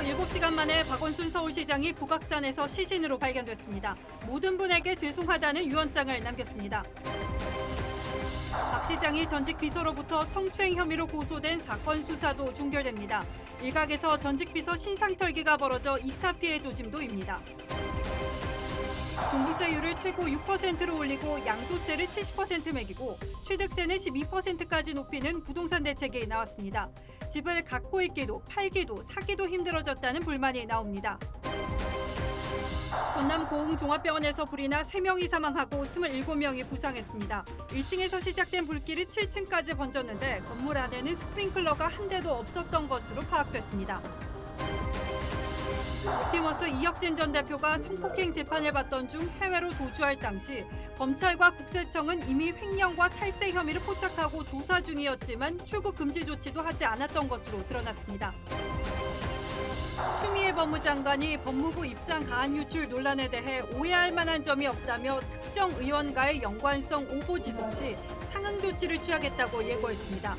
7시간 만에 박원순 서울시장이 북악산에서 시신으로 발견됐습니다. 모든 분에게 죄송하다는 유언장을 남겼습니다. 박 시장이 전직 비서로부터 성추행 혐의로 고소된 사건 수사도 종결됩니다. 일각에서 전직 비서 신상털기가 벌어져 2차 피해 조짐도입니다. 종부세율을 최고 6%로 올리고 양도세를 70% 매기고 취득세는 12%까지 높이는 부동산 대책이 나왔습니다. 집을 갖고 있기도 팔기도 사기도 힘들어졌다는 불만이 나옵니다. 전남 고흥종합병원에서 불이 나 3명이 사망하고 27명이 부상했습니다. 1층에서 시작된 불길이 7층까지 번졌는데 건물 안에는 스프링클러가 한 대도 없었던 것으로 파악됐습니다. 옵티머스 이혁진 전 대표가 성폭행 재판을 받던 중 해외로 도주할 당시 검찰과 국세청은 이미 횡령과 탈세 혐의를 포착하고 조사 중이었지만 출국 금지 조치도 하지 않았던 것으로 드러났습니다. 추미애 법무장관이 법무부 입장 가한 유출 논란에 대해 오해할 만한 점이 없다며 특정 의원과의 연관성 오보 지속 시 상응 조치를 취하겠다고 예고했습니다.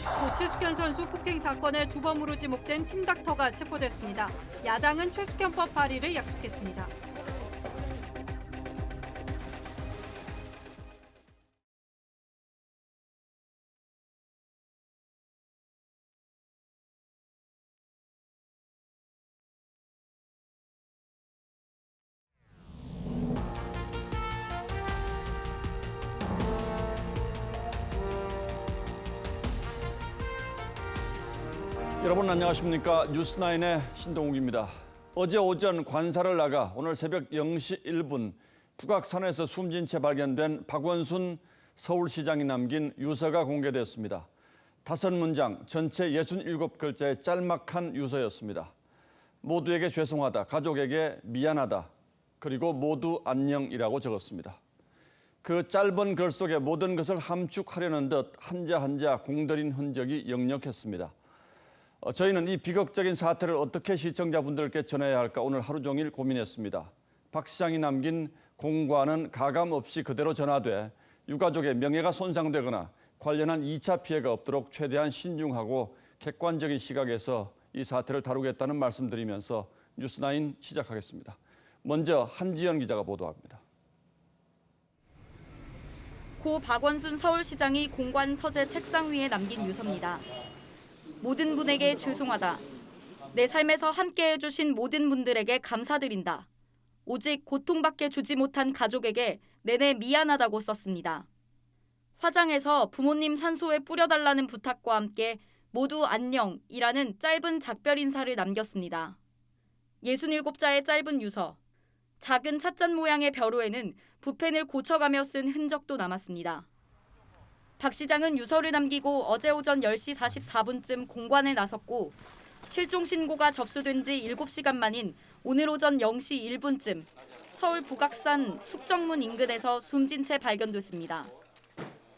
고 최숙현 선수 폭행 사건의 주범으로 지목된 팀닥터가 체포됐습니다. 야당은 최숙현법 발의를 약속했습니다. 여러분 안녕하십니까? 뉴스9의 신동욱입니다. 어제 오전 관사를 나가 오늘 새벽 0시 1분 북악산에서 숨진 채 발견된 박원순 서울시장이 남긴 유서가 공개됐습니다. 5문장, 전체 67글자의 짤막한 유서였습니다. 모두에게 죄송하다, 가족에게 미안하다, 그리고 모두 안녕이라고 적었습니다. 그 짧은 글 속에 모든 것을 함축하려는 듯 한자 한자 공들인 흔적이 역력했습니다. 저희는 이 비극적인 사태를 어떻게 시청자분들께 전해야 할까 오늘 하루 종일 고민했습니다. 박 시장이 남긴 공관은 가감 없이 그대로 전하되 유가족의 명예가 손상되거나 관련한 2차 피해가 없도록 최대한 신중하고 객관적인 시각에서 이 사태를 다루겠다는 말씀드리면서 뉴스9 시작하겠습니다. 먼저 한지연 기자가 보도합니다. 고 박원순 서울시장이 공관 서재 책상 위에 남긴 유서입니다. 모든 분에게 죄송하다. 내 삶에서 함께해 주신 모든 분들에게 감사드린다. 오직 고통밖에 주지 못한 가족에게 내내 미안하다고 썼습니다. 화장해서 부모님 산소에 뿌려달라는 부탁과 함께 모두 안녕이라는 짧은 작별 인사를 남겼습니다. 67자의 짧은 유서. 작은 찻잔 모양의 벼루에는 붓펜을 고쳐가며 쓴 흔적도 남았습니다. 박 시장은 유서를 남기고 어제 오전 10시 44분쯤 공관에 나섰고 실종 신고가 접수된 지 7시간 만인 오늘 오전 0시 1분쯤 서울 북악산 숙정문 인근에서 숨진 채 발견됐습니다.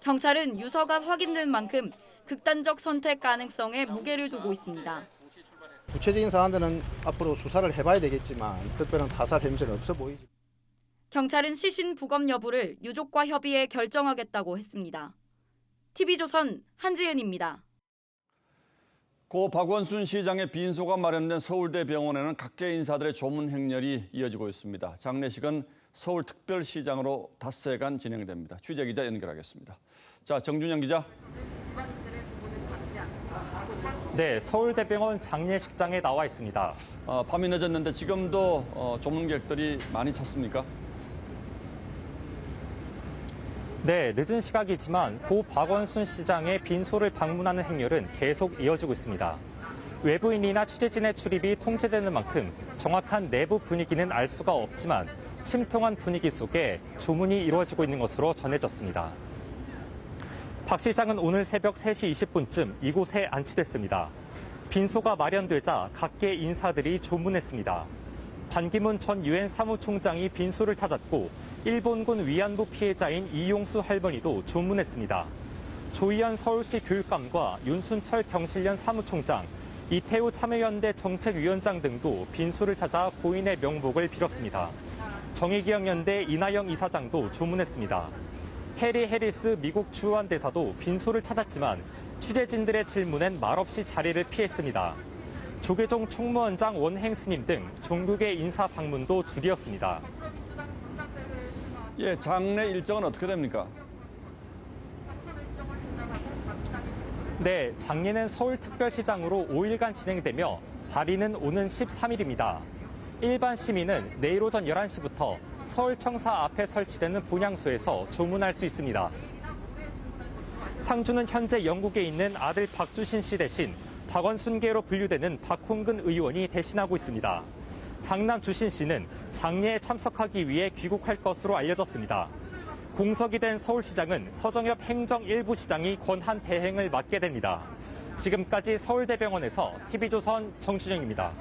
경찰은 유서가 확인된 만큼 극단적 선택 가능성에 무게를 두고 있습니다. 구체적인 사안들은 앞으로 수사를 해봐야 되겠지만 특별한 타살 혐의는 없어 보이지. 경찰은 시신 부검 여부를 유족과 협의해 결정하겠다고 했습니다. TV조선 한지은입니다. 고 박원순 시장의 빈소가 마련된 서울대병원에는 각계 인사들의 조문 행렬이 이어지고 있습니다. 장례식은 서울특별시장으로 닷새간 진행됩니다. 취재기자 연결하겠습니다. 자, 정준영 기자. 네, 서울대병원 장례식장에 나와 있습니다. 밤이 늦었는데 지금도 조문객들이 많이 찼습니까? 네, 늦은 시각이지만 고 박원순 시장의 빈소를 방문하는 행렬은 계속 이어지고 있습니다. 외부인이나 취재진의 출입이 통제되는 만큼 정확한 내부 분위기는 알 수가 없지만 침통한 분위기 속에 조문이 이루어지고 있는 것으로 전해졌습니다. 박 시장은 오늘 새벽 3시 20분쯤 이곳에 안치됐습니다. 빈소가 마련되자 각계 인사들이 조문했습니다. 반기문 전 유엔 사무총장이 빈소를 찾았고 일본군 위안부 피해자인 이용수 할머니도 조문했습니다. 조희연 서울시 교육감과 윤순철 경실련 사무총장, 이태우 참여연대 정책위원장 등도 빈소를 찾아 고인의 명복을 빌었습니다. 정의기억연대 이나영 이사장도 조문했습니다. 해리 해리스 미국 주한 대사도 빈소를 찾았지만 취재진들의 질문엔 말없이 자리를 피했습니다. 조계종 총무원장 원행 스님 등 종국의 인사 방문도 줄이었습니다. 예, 장례 일정은 어떻게 됩니까? 네, 장례는 서울특별시장으로 5일간 진행되며 발인은 오는 13일입니다. 일반 시민은 내일 오전 11시부터 서울청사 앞에 설치되는 본향소에서 조문할 수 있습니다. 상주는 현재 영국에 있는 아들 박주신 씨 대신 박원순계로 분류되는 박홍근 의원이 대신하고 있습니다. 장남 주신 씨는 장례에 참석하기 위해 귀국할 것으로 알려졌습니다. 공석이 된 서울시장은 서정엽 행정일부시장이 권한 대행을 맡게 됩니다. 지금까지 서울대병원에서 TV조선 정신영입니다.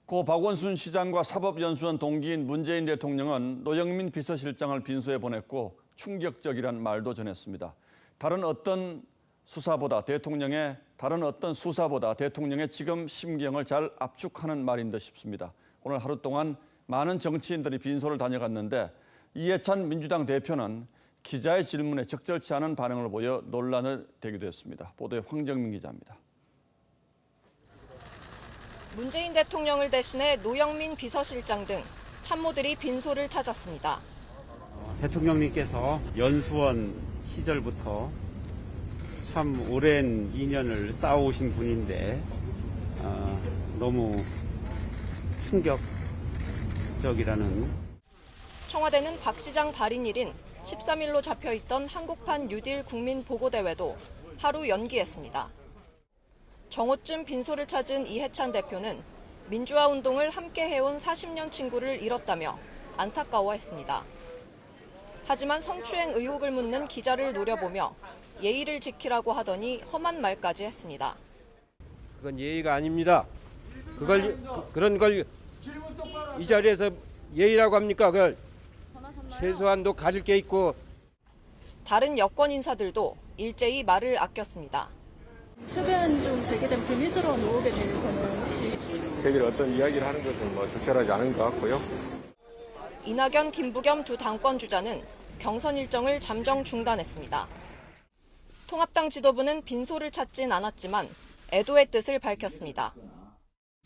고 박원순 시장과 사법연수원 동기인 문재인 대통령은 노영민 비서실장을 빈소에 보냈고 충격적이란 말도 전했습니다. 다른 어떤 수사보다 대통령의 지금 심경을 잘 압축하는 말인 듯 싶습니다. 오늘 하루 동안 많은 정치인들이 빈소를 다녀갔는데 이해찬 민주당 대표는 기자의 질문에 적절치 않은 반응을 보여 논란을 되기도 했습니다. 보도에 황정민 기자입니다. 문재인 대통령을 대신해 노영민 비서실장 등 참모들이 빈소를 찾았습니다. 대통령님께서 연수원 시절부터 참 오랜 인연을 쌓아오신 분인데 너무 충격적이라는. 청와대는 박 시장 발인일인 13일로 잡혀있던 한국판 뉴딜 국민보고대회도 하루 연기했습니다. 정오쯤 빈소를 찾은 이해찬 대표는 민주화 운동을 함께 해온 40년 친구를 잃었다며 안타까워했습니다. 하지만 성추행 의혹을 묻는 기자를 노려보며 예의를 지키라고 하더니 험한 말까지 했습니다. 그건 예의가 아닙니다. 그런 걸 이 자리에서 예의라고 합니까? 그걸 최소한도 가릴 게 있고. 다른 여권 인사들도 일제히 말을 아꼈습니다. 최근 좀 제기된 불미스러운 의혹에 대해서는 혹시 저희들이 어떤 이야기를 하는 것은 적절하지 않은 것 같고요. 이낙연, 김부겸 두 당권 주자는 경선 일정을 잠정 중단했습니다. 통합당 지도부는 빈소를 찾진 않았지만 애도의 뜻을 밝혔습니다.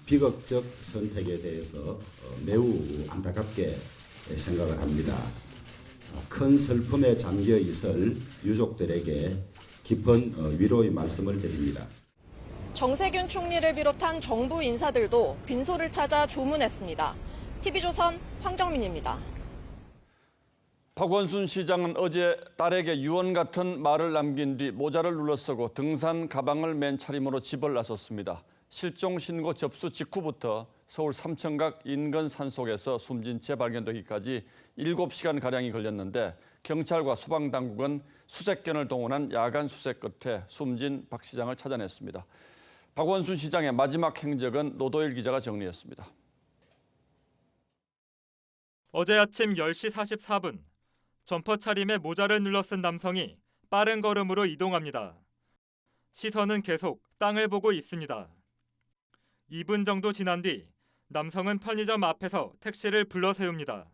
비극적 선택에 대해서 매우 안타깝게 생각을 합니다. 큰 슬픔에 잠겨 있을 유족들에게 깊은 위로의 말씀을 드립니다. 정세균 총리를 비롯한 정부 인사들도 빈소를 찾아 조문했습니다. TV조선 황정민입니다. 박원순 시장은 어제 딸에게 유언 같은 말을 남긴 뒤 모자를 눌러쓰고 등산 가방을 맨 차림으로 집을 나섰습니다. 실종 신고 접수 직후부터 서울 삼청각 인근 산속에서 숨진 채 발견되기까지 7시간가량이 걸렸는데 경찰과 소방당국은 수색견을 동원한 야간 수색 끝에 숨진 박 시장을 찾아냈습니다. 박원순 시장의 마지막 행적은 노도일 기자가 정리했습니다. 어제 아침 10시 44분 점퍼 차림에 모자를 눌러 쓴 남성이 빠른 걸음으로 이동합니다. 시선은 계속 땅을 보고 있습니다. 2분 정도 지난 뒤 남성은 편의점 앞에서 택시를 불러 세웁니다.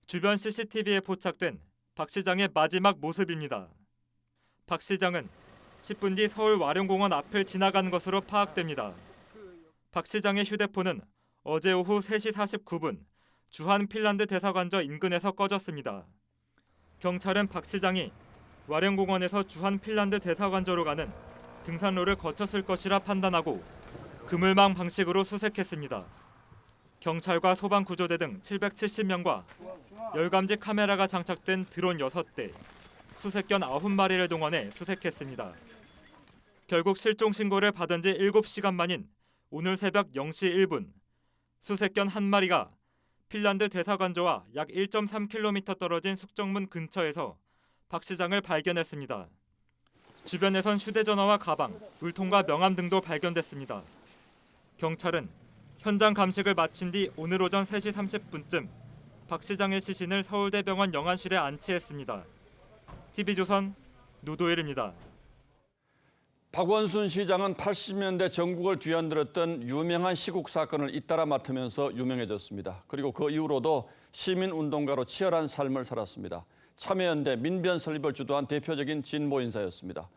주변 CCTV에 포착된 박 시장의 마지막 모습입니다. 박 시장은 10분 뒤 서울 와룡공원 앞을 지나간 것으로 파악됩니다. 박 시장의 휴대폰은 어제 오후 3시 49분 주한 핀란드 대사관저 인근에서 꺼졌습니다. 경찰은 박 시장이 와룡공원에서 주한 핀란드 대사관저로 가는 등산로를 거쳤을 것이라 판단하고 그물망 방식으로 수색했습니다. 경찰과 소방구조대 등 770명과 열감지 카메라가 장착된 드론 6대, 수색견 9마리를 동원해 수색했습니다. 결국 실종 신고를 받은 지 7시간 만인 오늘 새벽 0시 1분, 수색견 1마리가 핀란드 대사관저와 약 1.3km 떨어진 숙정문 근처에서 박 시장을 발견했습니다. 주변에선 휴대전화와 가방, 물통과 명함 등도 발견됐습니다. 경찰은 현장 감식을 마친 뒤 오늘 오전 3시 30분쯤 박 시장의 시신을 서울대병원 영안실에 안치했습니다. TV조선 노도일입니다. 박원순 시장은 80년대 전국을 뒤흔들었던 유명한 시국 사건을 잇따라 맡으면서 유명해졌습니다. 그리고 그 이후로도 시민운동가로 치열한 삶을 살았습니다. 참여연대 민변 설립을 주도한 대표적인 진보 인사였습니다.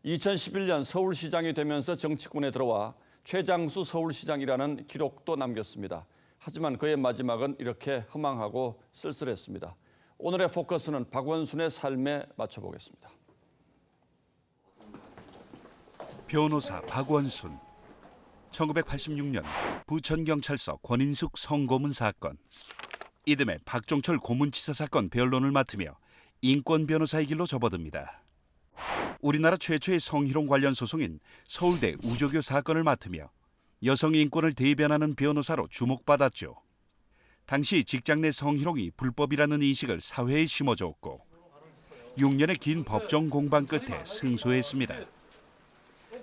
2011년 서울시장이 되면서 정치권에 들어와 최장수 서울시장이라는 기록도 남겼습니다. 하지만 그의 마지막은 이렇게 허망하고 쓸쓸했습니다. 오늘의 포커스는 박원순의 삶에 맞춰보겠습니다. 변호사 박원순. 1986년 부천경찰서 권인숙 성고문 사건. 이듬해 박종철 고문치사 사건 변론을 맡으며 인권 변호사의 길로 접어듭니다. 우리나라 최초의 성희롱 관련 소송인 서울대 우조교 사건을 맡으며 여성 인권을 대변하는 변호사로 주목받았죠. 당시 직장 내 성희롱이 불법이라는 인식을 사회에 심어줬고 6년의 긴 법정 공방 끝에 승소했습니다.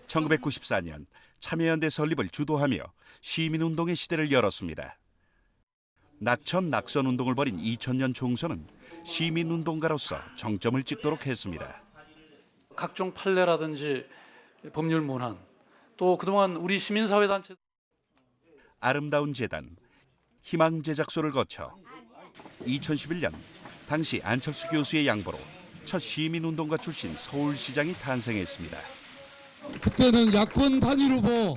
1994년 참여연대 설립을 주도하며 시민운동의 시대를 열었습니다. 낙천 낙선운동을 벌인 2000년 총선은 시민운동가로서 정점을 찍도록 했습니다. 각종 판례라든지 법률 문안, 또 그동안 우리 시민사회단체 아름다운 재단, 희망 제작소를 거쳐 2011년 당시 안철수 교수의 양보로 첫 시민운동가 출신 서울시장이 탄생했습니다. 그때는 야권 단일 후보,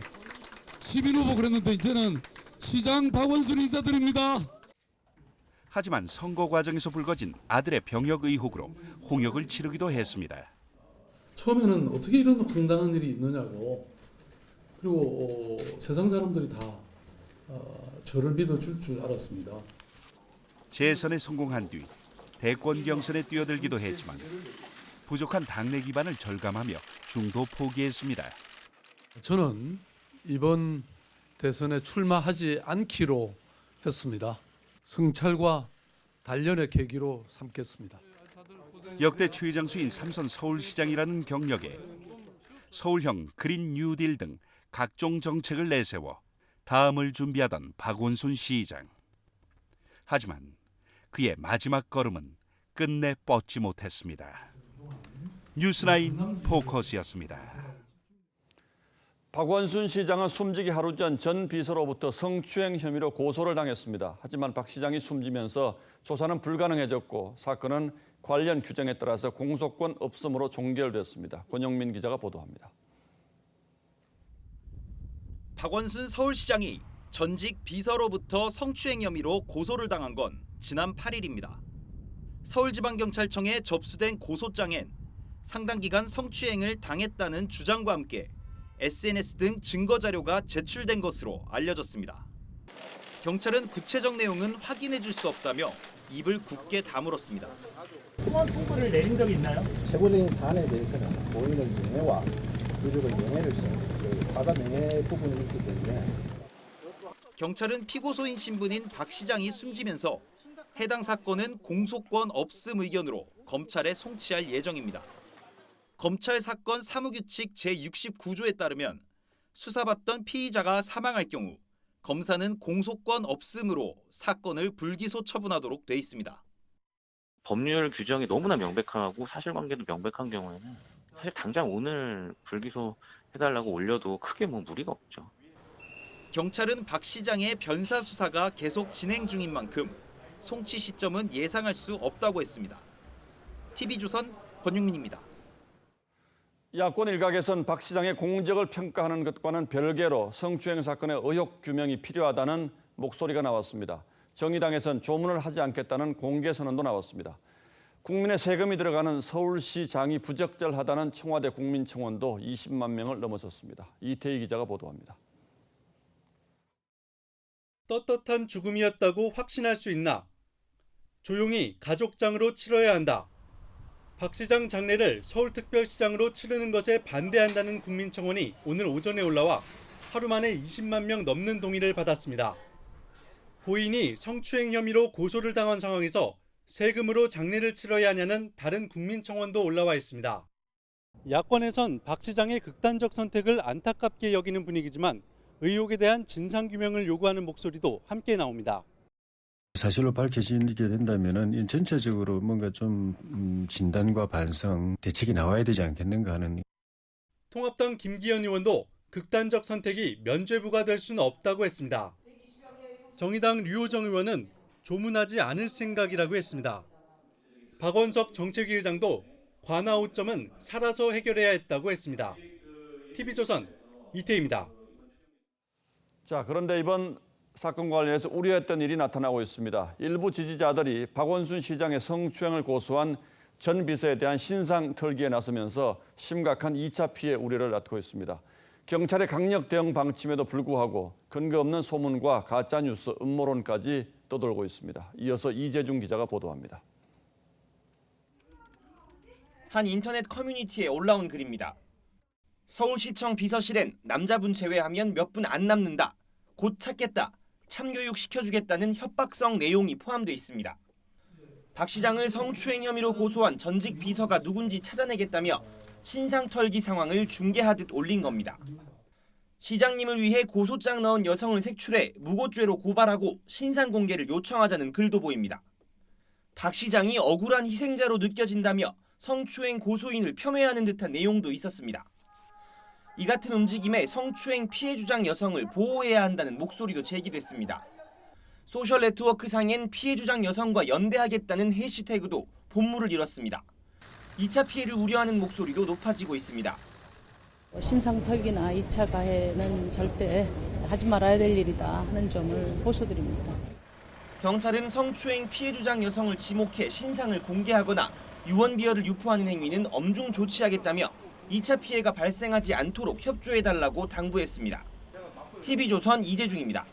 시민 후보 그랬는데 이제는 시장 박원순 인사드립니다. 하지만 선거 과정에서 불거진 아들의 병역 의혹으로 홍역을 치르기도 했습니다. 처음에는 어떻게 이런 황당한 일이 있느냐고, 그리고 세상 사람들이 다 저를 믿어줄 줄 알았습니다. 재선에 성공한 뒤 대권 경선에 뛰어들기도 했지만 부족한 당내 기반을 절감하며 중도 포기했습니다. 저는 이번 대선에 출마하지 않기로 했습니다. 성찰과 단련의 계기로 삼겠습니다. 역대 최장수인 삼선 서울시장이라는 경력에 서울형 그린 뉴딜 등 각종 정책을 내세워 다음을 준비하던 박원순 시장. 하지만 그의 마지막 걸음은 끝내 뻗지 못했습니다. 뉴스나인 포커스였습니다. 박원순 시장은 숨지기 하루 전 비서로부터 성추행 혐의로 고소를 당했습니다. 하지만 박 시장이 숨지면서 조사는 불가능해졌고 사건은 관련 규정에 따라서 공소권 없음으로 종결됐습니다. 권영민 기자가 보도합니다. 박원순 서울시장이 전직 비서로부터 성추행 혐의로 고소를 당한 건 지난 8일입니다. 서울지방경찰청에 접수된 고소장엔 상당 기간 성추행을 당했다는 주장과 함께 SNS 등 증거 자료가 제출된 것으로 알려졌습니다. 경찰은 구체적 내용은 확인해 줄 수 없다며 입을 굳게 다물었습니다. 소환 통보를 내린 적이 있나요? 세부적인 사안에 대해서는 본인의 명예와 유족의 명예를 사과 명예 부분이 있기 때문에 경찰은 피고소인 신분인 박 시장이 숨지면서 해당 사건은 공소권 없음 의견으로 검찰에 송치할 예정입니다. 검찰 사건 사무규칙 제69조에 따르면 수사받던 피의자가 사망할 경우 검사는 공소권 없음으로 사건을 불기소 처분하도록 돼 있습니다. 법률 규정이 너무나 명백하고 사실관계도 명백한 경우에는 사실 당장 오늘 불기소 해달라고 올려도 크게 무리가 없죠. 경찰은 박 시장의 변사 수사가 계속 진행 중인 만큼 송치 시점은 예상할 수 없다고 했습니다. TV조선 권윤민입니다. 야권 일각에선 박 시장의 공적을 평가하는 것과는 별개로 성추행 사건의 의혹 규명이 필요하다는 목소리가 나왔습니다. 정의당에선 조문을 하지 않겠다는 공개 선언도 나왔습니다. 국민의 세금이 들어가는 서울시장이 부적절하다는 청와대 국민청원도 20만 명을 넘어섰습니다. 이태희 기자가 보도합니다. 떳떳한 죽음이었다고 확신할 수 있나? 조용히 가족장으로 치러야 한다. 박 시장 장례를 서울특별시장으로 치르는 것에 반대한다는 국민청원이 오늘 오전에 올라와 하루 만에 20만 명 넘는 동의를 받았습니다. 고인이 성추행 혐의로 고소를 당한 상황에서 세금으로 장례를 치러야 하냐는 다른 국민청원도 올라와 있습니다. 야권에선 박 시장의 극단적 선택을 안타깝게 여기는 분위기지만 의혹에 대한 진상규명을 요구하는 목소리도 함께 나옵니다. 사실로 밝혀지게 된다면 전체적으로 뭔가 좀 진단과 반성, 대책이 나와야 되지 않겠는가 하는. 통합당 김기현 의원도 극단적 선택이 면죄부가 될 수는 없다고 했습니다. 정의당 류호정 의원은 조문하지 않을 생각이라고 했습니다. 박원석 정책위 의장도 관할 오점은 살아서 해결해야 했다고 했습니다. TV조선 이태희입니다. 자, 그런데 이번 사건 관련해서 우려했던 일이 나타나고 있습니다. 일부 지지자들이 박원순 시장의 성추행을 고소한 전 비서에 대한 신상 털기에 나서면서 심각한 2차 피해 우려를 낳고 있습니다. 경찰의 강력 대응 방침에도 불구하고 근거 없는 소문과 가짜뉴스, 음모론까지 떠돌고 있습니다. 이어서 이재중 기자가 보도합니다. 한 인터넷 커뮤니티에 올라온 글입니다. 서울시청 비서실엔 남자분 제외하면 몇 분 안 남는다. 곧 찾겠다. 참교육 시켜주겠다는 협박성 내용이 포함되어 있습니다. 박 시장을 성추행 혐의로 고소한 전직 비서가 누군지 찾아내겠다며 신상 털기 상황을 중계하듯 올린 겁니다. 시장님을 위해 고소장 넣은 여성을 색출해 무고죄로 고발하고 신상 공개를 요청하자는 글도 보입니다. 박 시장이 억울한 희생자로 느껴진다며 성추행 고소인을 폄훼하는 듯한 내용도 있었습니다. 이 같은 움직임에 성추행 피해 주장 여성을 보호해야 한다는 목소리도 제기됐습니다. 소셜 네트워크상엔 피해 주장 여성과 연대하겠다는 해시태그도 본물을 이뤘습니다. 2차 피해를 우려하는 목소리도 높아지고 있습니다. 신상 털기나 2차 가해는 절대 하지 말아야 될 일이다 하는 점을 호소드립니다. 경찰은 성추행 피해 주장 여성을 지목해 신상을 공개하거나 유언비어를 유포하는 행위는 엄중 조치하겠다며 2차 피해가 발생하지 않도록 협조해달라고 당부했습니다. TV조선 이재중입니다.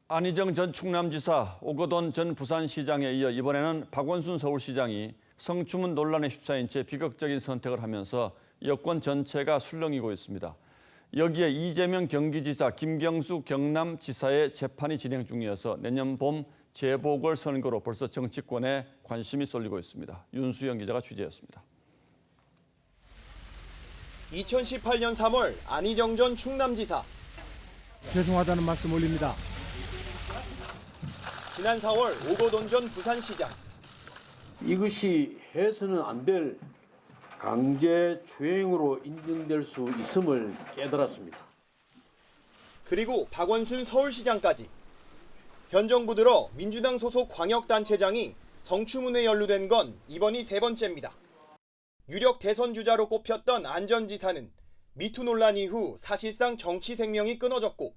안희정 전 충남지사, 오거돈 전 부산시장에 이어 이번에는 박원순 서울시장이 성추문 논란에 휩싸인 채 비극적인 선택을 하면서 여권 전체가 술렁이고 있습니다. 여기에 이재명 경기지사, 김경수 경남지사의 재판이 진행 중이어서 내년 봄 재보궐선거로 벌써 정치권에 관심이 쏠리고 있습니다. 윤수영 기자가 취재했습니다. 2018년 3월 안희정 전 충남지사. 죄송하다는 말씀 올립니다. 지난 4월 오거돈 전 부산시장. 이것이 해서는 안 될 강제추행으로 인정될 수 있음을 깨달았습니다. 그리고 박원순 서울시장까지. 현 정부 들어 민주당 소속 광역단체장이 성추문에 연루된 건 이번이 세 번째입니다. 유력 대선 주자로 꼽혔던 안 전 지사는 미투 논란 이후 사실상 정치 생명이 끊어졌고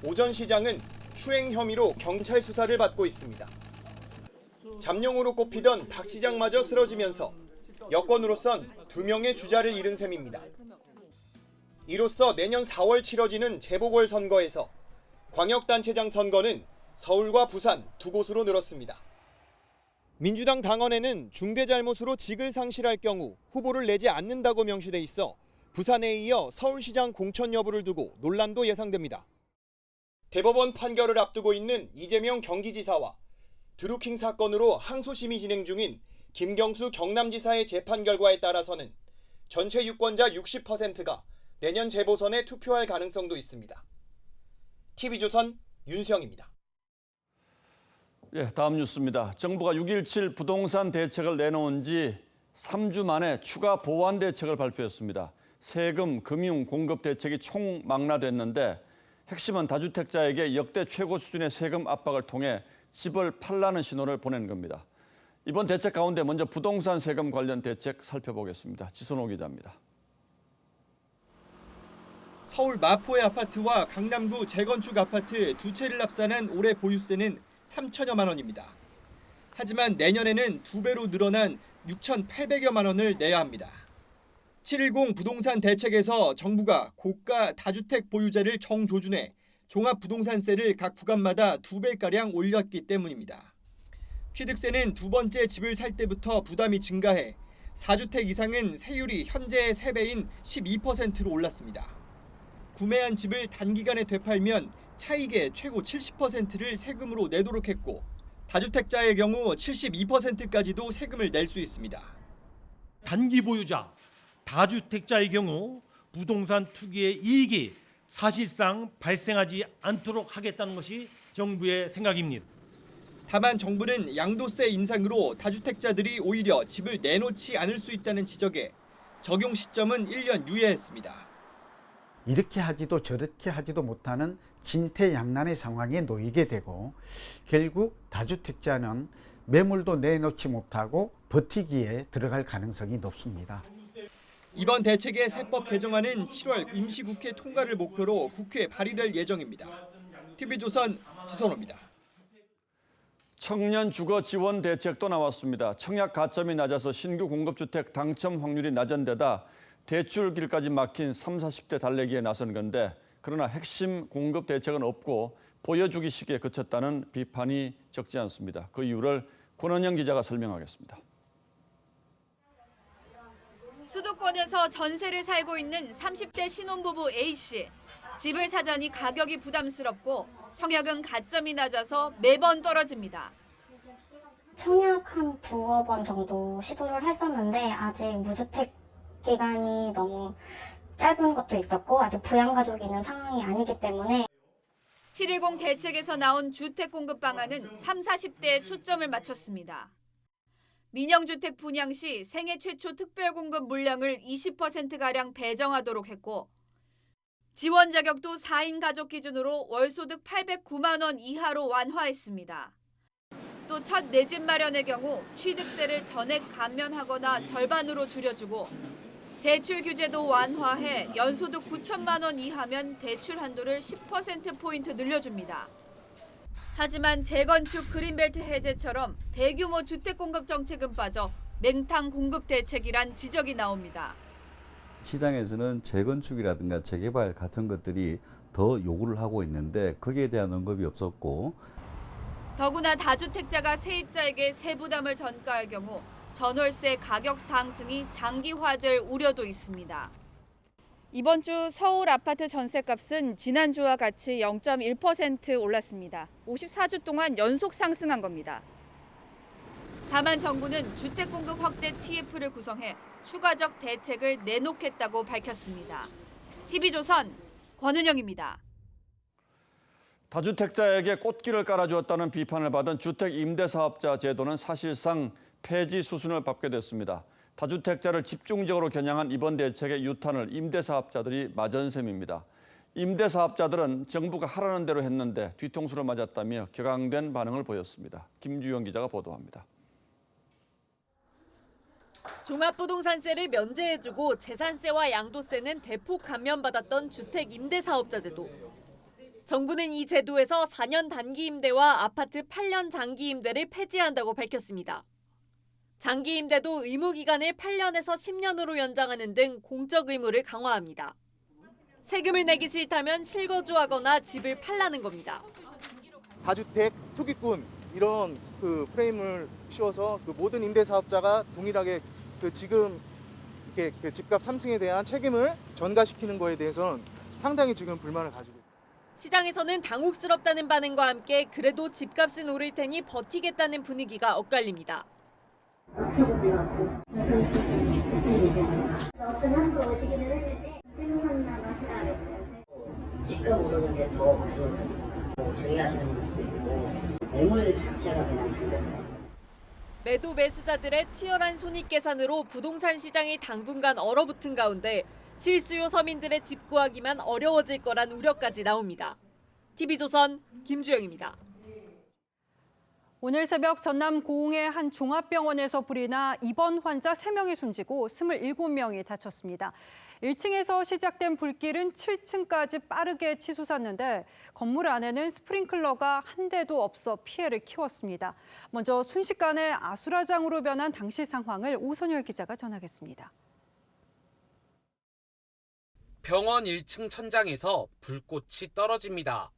오 전 시장은 추행 혐의로 경찰 수사를 받고 있습니다. 잠룡으로 꼽히던 박 시장마저 쓰러지면서 여권으로선 2명의 주자를 잃은 셈입니다. 이로써 내년 4월 치러지는 재보궐선거에서 광역단체장 선거는 서울과 부산 두 곳으로 늘었습니다. 민주당 당원에는 중대 잘못으로 직을 상실할 경우 후보를 내지 않는다고 명시돼 있어 부산에 이어 서울시장 공천 여부를 두고 논란도 예상됩니다. 대법원 판결을 앞두고 있는 이재명 경기지사와 드루킹 사건으로 항소심이 진행 중인 김경수 경남지사의 재판 결과에 따라서는 전체 유권자 60%가 내년 재보선에 투표할 가능성도 있습니다. TV조선 윤수영입니다. 예, 다음 뉴스입니다. 정부가 6.17 부동산 대책을 내놓은 지 3주 만에 추가 보완 대책을 발표했습니다. 세금, 금융, 공급 대책이 총망라됐는데 핵심은 다주택자에게 역대 최고 수준의 세금 압박을 통해 집을 팔라는 신호를 보낸 겁니다. 이번 대책 가운데 먼저 부동산 세금 관련 대책 살펴보겠습니다. 지선호 기자입니다. 서울 마포의 아파트와 강남구 재건축 아파트 두 채를 합산한 올해 보유세는 3천여만 원입니다. 하지만 내년에는 2배로 늘어난 6,800여만 원을 내야 합니다. 7.10 부동산 대책에서 정부가 고가 다주택 보유자를 정조준해 종합부동산세를 각 구간마다 2배가량 올렸기 때문입니다. 취득세는 두 번째 집을 살 때부터 부담이 증가해 4주택 이상은 세율이 현재의 3배인 12%로 올랐습니다. 구매한 집을 단기간에 되팔면 차익의 최고 70%를 세금으로 내도록 했고 다주택자의 경우 72%까지도 세금을 낼 수 있습니다. 단기 보유자, 다주택자의 경우 부동산 투기의 이익이 사실상 발생하지 않도록 하겠다는 것이 정부의 생각입니다. 다만 정부는 양도세 인상으로 다주택자들이 오히려 집을 내놓지 않을 수 있다는 지적에 적용 시점은 1년 유예했습니다. 이렇게 하지도 저렇게 하지도 못하는 진퇴양난의 상황에 놓이게 되고 결국 다주택자는 매물도 내놓지 못하고 버티기에 들어갈 가능성이 높습니다. 이번 대책의 세법 개정안은 7월 임시국회 통과를 목표로 국회에 발의될 예정입니다. TV조선 지선호입니다. 청년 주거 지원 대책도 나왔습니다. 청약 가점이 낮아서 신규 공급주택 당첨 확률이 낮은 데다 대출길까지 막힌 30, 40대 달래기에 나선 건데 그러나 핵심 공급 대책은 없고 보여주기식에 그쳤다는 비판이 적지 않습니다. 그 이유를 권은영 기자가 설명하겠습니다. 수도권에서 전세를 살고 있는 30대 신혼부부 A씨. 집을 사자니 가격이 부담스럽고 청약은 가점이 낮아서 매번 떨어집니다. 청약 한 두어 번 정도 시도를 했었는데 아직 무주택 기간이 너무 짧은 것도 있었고 아직 부양가족이 있는 상황이 아니기 때문에 710 대책에서 나온 주택 공급 방안은 30, 40대에 초점을 맞췄습니다. 민영주택 분양 시 생애 최초 특별공급 물량을 20%가량 배정하도록 했고 지원 자격도 4인 가족 기준으로 월소득 809만 원 이하로 완화했습니다. 또 첫 내 집 마련의 경우 취득세를 전액 감면하거나 절반으로 줄여주고 대출 규제도 완화해 연소득 9천만 원 이하면 대출 한도를 10%포인트 늘려줍니다. 하지만 재건축 그린벨트 해제처럼 대규모 주택 공급 정책은 빠져 맹탕 공급 대책이란 지적이 나옵니다. 시장에서는 재건축이라든가 재개발 같은 것들이 더 요구를 하고 있는데 거기에 대한 언급이 없었고 더구나 다주택자가 세입자에게 세부담을 전가할 경우 전월세 가격 상승이 장기화될 우려도 있습니다. 이번 주 서울 아파트 전세값은 지난주와 같이 0.1% 올랐습니다. 54주 동안 연속 상승한 겁니다. 다만 정부는 주택 공급 확대 TF를 구성해 추가적 대책을 내놓겠다고 밝혔습니다. TV조선 권은영입니다. 다주택자에게 꽃길을 깔아주었다는 비판을 받은 주택임대사업자 제도는 사실상 폐지 수순을 밟게 됐습니다. 다주택자를 집중적으로 겨냥한 이번 대책의 유탄을 임대사업자들이 맞은 셈입니다. 임대사업자들은 정부가 하라는 대로 했는데 뒤통수를 맞았다며 격앙된 반응을 보였습니다. 김주영 기자가 보도합니다. 종합부동산세를 면제해주고 재산세와 양도세는 대폭 감면받았던 주택임대사업자 제도. 정부는 이 제도에서 4년 단기 임대와 아파트 8년 장기 임대를 폐지한다고 밝혔습니다. 장기 임대도 의무 기간을 8년에서 10년으로 연장하는 등 공적 의무를 강화합니다. 세금을 내기 싫다면 실거주하거나 집을 팔라는 겁니다. 다주택 투기꾼 이런 프레임을 씌워서 모든 임대사업자가 동일하게 지금 이렇게 집값 상승에 대한 책임을 전가시키는 거에 대해서는 상당히 지금 불만을 가지고 있습니다. 시장에서는 당혹스럽다는 반응과 함께 그래도 집값은 오를 테니 버티겠다는 분위기가 엇갈립니다. 집값 오르는데 더 중요하시는 분들도 있고 매물 자체가 그냥 상대적으로 매도 매수자들의 치열한 손익계산으로 부동산 시장이 당분간 얼어붙은 가운데 실수요 서민들의 집 구하기만 어려워질 거란 우려까지 나옵니다. TV조선 김주영입니다. 오늘 새벽 전남 고흥의 한 종합병원에서 불이 나 입원 환자 3명이 숨지고 27명이 다쳤습니다. 1층에서 시작된 불길은 7층까지 빠르게 치솟았는데 건물 안에는 스프링클러가 한 대도 없어 피해를 키웠습니다. 먼저 순식간에 아수라장으로 변한 당시 상황을 오선열 기자가 전하겠습니다. 병원 1층 천장에서 불꽃이 떨어집니다.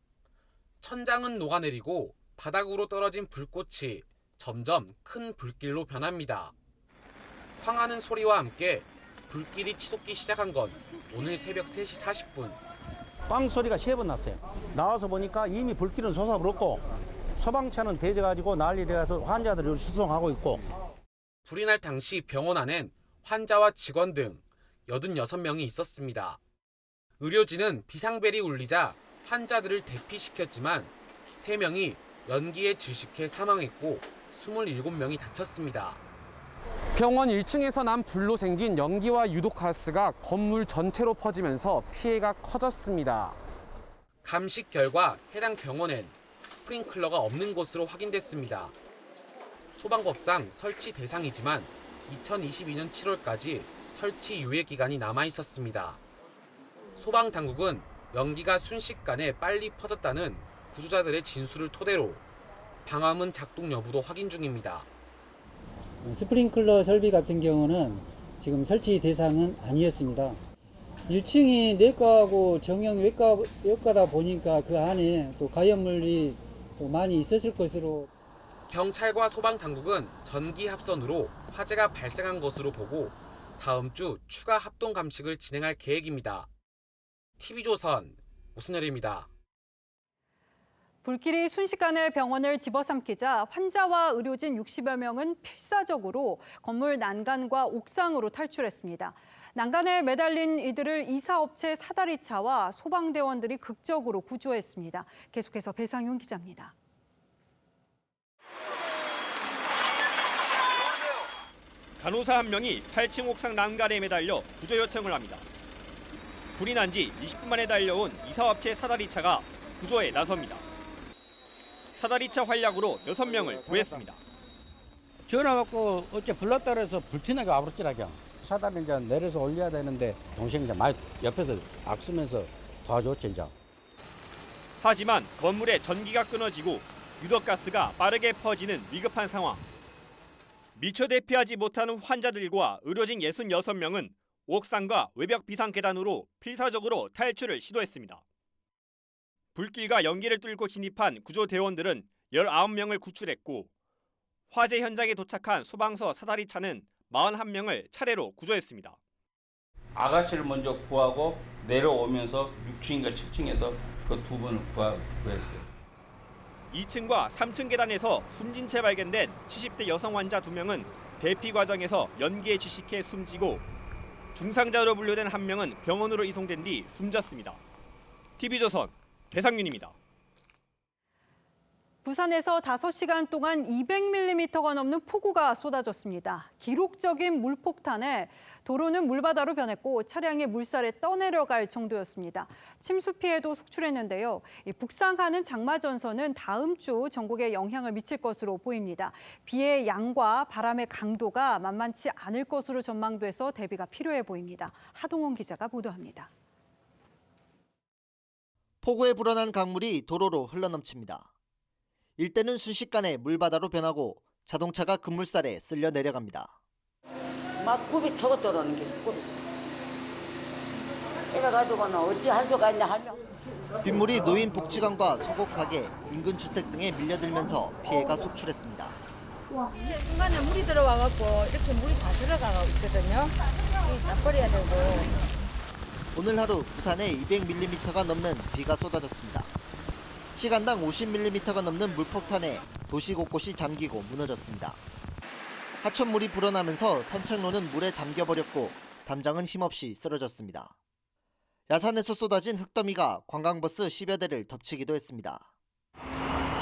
천장은 녹아내리고 바닥으로 떨어진 불꽃이 점점 큰 불길로 변합니다. 황하는 소리와 함께 불길이 치솟기 시작한 건 오늘 새벽 3시 40분. 빵 소리가 3번 났어요. 나와서 보니까 이미 불길은 솟아버렸고 소방차는 대져가지고 난리를 해서 환자들을 수송하고 있고. 불이 날 당시 병원 안엔 환자와 직원 등 86명이 있었습니다. 의료진은 비상벨이 울리자 환자들을 대피시켰지만 3명이 연기에 질식해 사망했고 27명이 다쳤습니다. 병원 1층에서 난 불로 생긴 연기와 유독가스가 건물 전체로 퍼지면서 피해가 커졌습니다. 감식 결과 해당 병원엔 스프링클러가 없는 것으로 확인됐습니다. 소방법상 설치 대상이지만 2022년 7월까지 설치 유예 기간이 남아 있었습니다. 소방 당국은 연기가 순식간에 빨리 퍼졌다는 구조자들의 진술을 토대로 방화문 작동 여부도 확인 중입니다. 스프링클러 설비 같은 경우는 지금 설치 대상은 아니었습니다. 1층이 내과하고 정형 외과다 보니까 그 안에 또 가연물이 또 많이 있었을 것으로. 경찰과 소방 당국은 전기 합선으로 화재가 발생한 것으로 보고 다음 주 추가 합동 감식을 진행할 계획입니다. TV조선 오승열입니다. 불길이 순식간에 병원을 집어삼키자 환자와 의료진 60여 명은 필사적으로 건물 난간과 옥상으로 탈출했습니다. 난간에 매달린 이들을 이사업체 사다리차와 소방대원들이 극적으로 구조했습니다. 계속해서 배상윤 기자입니다. 간호사 한 명이 8층 옥상 난간에 매달려 구조 요청을 합니다. 불이 난 지 20분 만에 달려온 이사업체 사다리차가 구조에 나섭니다. 사다리차 활약으로 6명을 구했습니다. 전화 받고 어째 불났다 그래서 불티나게 와버렸더라고요. 사다리 이제 내려서 올려야 되는데 동생이 이제 많이 옆에서 악쓰면서 도와줬죠 이제. 하지만 건물에 전기가 끊어지고 유독가스가 빠르게 퍼지는 위급한 상황. 미처 대피하지 못하는 환자들과 의료진 66명은 옥상과 외벽 비상 계단으로 필사적으로 탈출을 시도했습니다. 불길과 연기를 뚫고 진입한 구조대원들은 19명을 구출했고 화재 현장에 도착한 소방서 사다리차는 41명을 차례로 구조했습니다. 아가씨를 먼저 구하고 내려오면서 6층인가 7층에서 그 2분을 구했어요. 2층과 3층 계단에서 숨진 채 발견된 70대 여성 환자 2명은 대피 과정에서 연기에 질식해 숨지고 중상자로 분류된 1명은 병원으로 이송된 뒤 숨졌습니다. TV조선 배상윤입니다. 부산에서 5시간 동안 200mm가 넘는 폭우가 쏟아졌습니다. 기록적인 물폭탄에 도로는 물바다로 변했고 차량이 물살에 떠내려갈 정도였습니다. 침수 피해도 속출했는데요. 북상하는 장마전선은 다음 주 전국에 영향을 미칠 것으로 보입니다. 비의 양과 바람의 강도가 만만치 않을 것으로 전망돼서 대비가 필요해 보입니다. 하동원 기자가 보도합니다. 폭우에 불어난 강물이 도로로 흘러넘칩니다. 일대는 순식간에 물바다로 변하고 자동차가 급물살에 쓸려 내려갑니다. 막 굽이 쳐고 떨어오는 게 굽이 쳐. 이래가지고는 어찌 할 수가 있냐 하면. 빗물이 노인 복지관과 소곡 가게, 인근 주택 등에 밀려들면서 피해가 속출했습니다. 중간에 물이 들어와갖고 이렇게 물이 다 들어가고 있거든요. 다 버려야 되고. 오늘 하루 부산에 200mm가 넘는 비가 쏟아졌습니다. 시간당 50mm가 넘는 물폭탄에 도시 곳곳이 잠기고 무너졌습니다. 하천물이 불어나면서 산책로는 물에 잠겨버렸고 담장은 힘없이 쓰러졌습니다. 야산에서 쏟아진 흙더미가 관광버스 10여 대를 덮치기도 했습니다.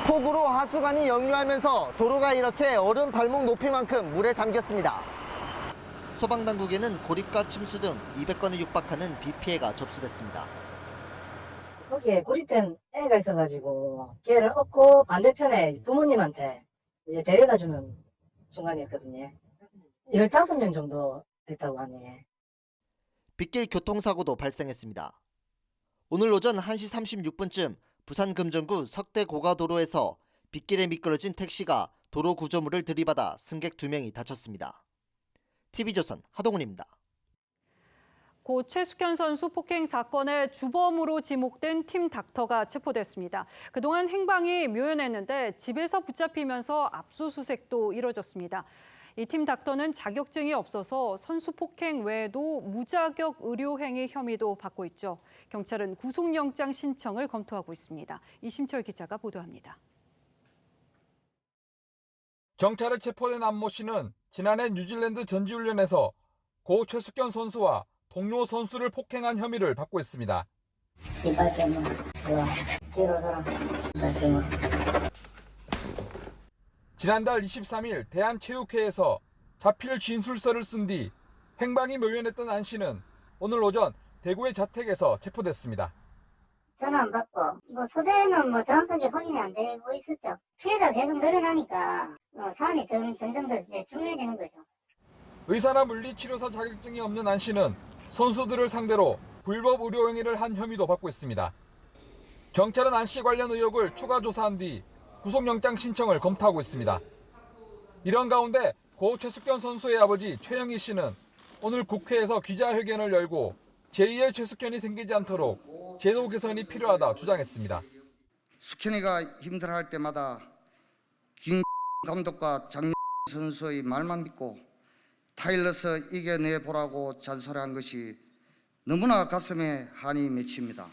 폭우로 하수관이 역류하면서 도로가 이렇게 어른 발목 높이만큼 물에 잠겼습니다. 소방당국에는 고립과 침수 등 200건에 육박하는 비 피해가 접수됐습니다. 거기에 고립된 애가 있어가지고 걔를 업고 반대편에 부모님한테 이제 데려다주는 순간이었거든요. 15명 정도 됐다고 하네. 빗길 교통사고도 발생했습니다. 오늘 오전 1시 36분쯤 부산 금정구 석대 고가도로에서 빗길에 미끄러진 택시가 도로 구조물을 들이받아 승객 2명이 다쳤습니다. TV조선 하동훈입니다. 고 최숙현 선수 폭행 사건의 주범으로 지목된 팀 닥터가 체포됐습니다. 그동안 행방이 묘연했는데 집에서 붙잡히면서 압수수색도 이뤄졌습니다. 이 팀 닥터는 자격증이 없어서 선수 폭행 외에도 무자격 의료행위 혐의도 받고 있죠. 경찰은 구속영장 신청을 검토하고 있습니다. 이심철 기자가 보도합니다. 경찰에 체포된 안모 씨는 지난해 뉴질랜드 전지훈련에서 고 최숙현 선수와 동료 선수를 폭행한 혐의를 받고 있습니다. 지난달 23일 대한체육회에서 자필 진술서를 쓴 뒤 행방이 묘연했던 안 씨는 오늘 오전 대구의 자택에서 체포됐습니다. 전화 안 받고 소재는 정확하게 확인이 안 되고 있었죠. 피해자가 계속 늘어나니까 사안이 점점 더 중요해지는 거죠. 의사나 물리치료사 자격증이 없는 안 씨는 선수들을 상대로 불법 의료 행위를 한 혐의도 받고 있습니다. 경찰은 안 씨 관련 의혹을 추가 조사한 뒤 구속영장 신청을 검토하고 있습니다. 이런 가운데 고 최숙현 선수의 아버지 최영희 씨는 오늘 국회에서 기자회견을 열고 제2의 최숙현이 생기지 않도록 제도 개선이 필요하다 주장했습니다. 숙현이가 힘들어할 때마다 김 감독과 장 선수의 말만 믿고 타일러서 이겨내보라고 잔소리한 것이 너무나 가슴에 한이 맺힙니다.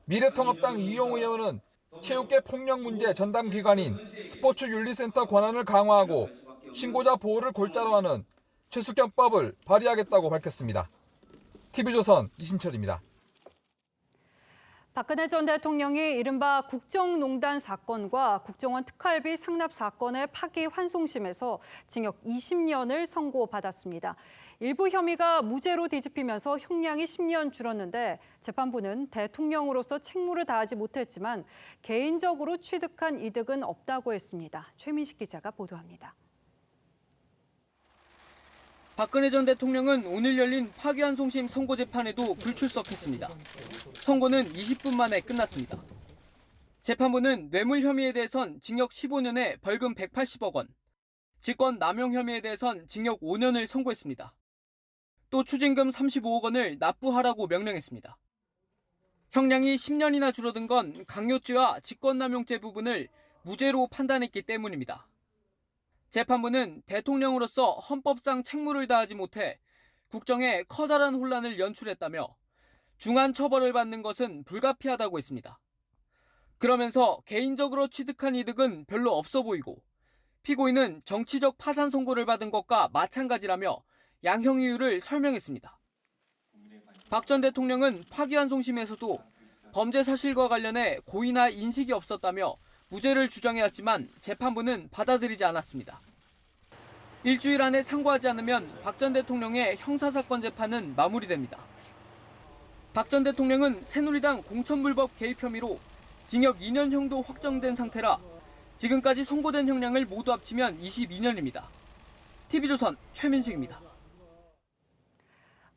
미래통합당 이용우 의원은 체육계 폭력 문제 전담 기관인 스포츠윤리센터 권한을 강화하고 신고자 보호를 골자로 하는 최숙현법을 발의하겠다고 밝혔습니다. TV조선 이신철입니다. 박근혜 전 대통령이 이른바 국정농단 사건과 국정원 특활비 상납 사건의 파기환송심에서 징역 20년을 선고받았습니다. 일부 혐의가 무죄로 뒤집히면서 형량이 10년 줄었는데 재판부는 대통령으로서 책무를 다하지 못했지만 개인적으로 취득한 이득은 없다고 했습니다. 최민식 기자가 보도합니다. 박근혜 전 대통령은 오늘 열린 파기환송심 선고재판에도 불출석했습니다. 선고는 20분 만에 끝났습니다. 재판부는 뇌물 혐의에 대해선 징역 15년에 벌금 180억 원, 직권 남용 혐의에 대해선 징역 5년을 선고했습니다. 또 추징금 35억 원을 납부하라고 명령했습니다. 형량이 10년이나 줄어든 건 강요죄와 직권남용죄 부분을 무죄로 판단했기 때문입니다. 재판부는 대통령으로서 헌법상 책무를 다하지 못해 국정에 커다란 혼란을 연출했다며 중한 처벌을 받는 것은 불가피하다고 했습니다. 그러면서 개인적으로 취득한 이득은 별로 없어 보이고 피고인은 정치적 파산 선고를 받은 것과 마찬가지라며 양형 이유를 설명했습니다. 박 전 대통령은 파기환송심에서도 범죄 사실과 관련해 고의나 인식이 없었다며 무죄를 주장해왔지만 재판부는 받아들이지 않았습니다. 일주일 안에 상고하지 않으면 박 전 대통령의 형사사건 재판은 마무리됩니다. 박 전 대통령은 새누리당 공천불법 개입 혐의로 징역 2년형도 확정된 상태라 지금까지 선고된 형량을 모두 합치면 22년입니다. TV조선 최민식입니다.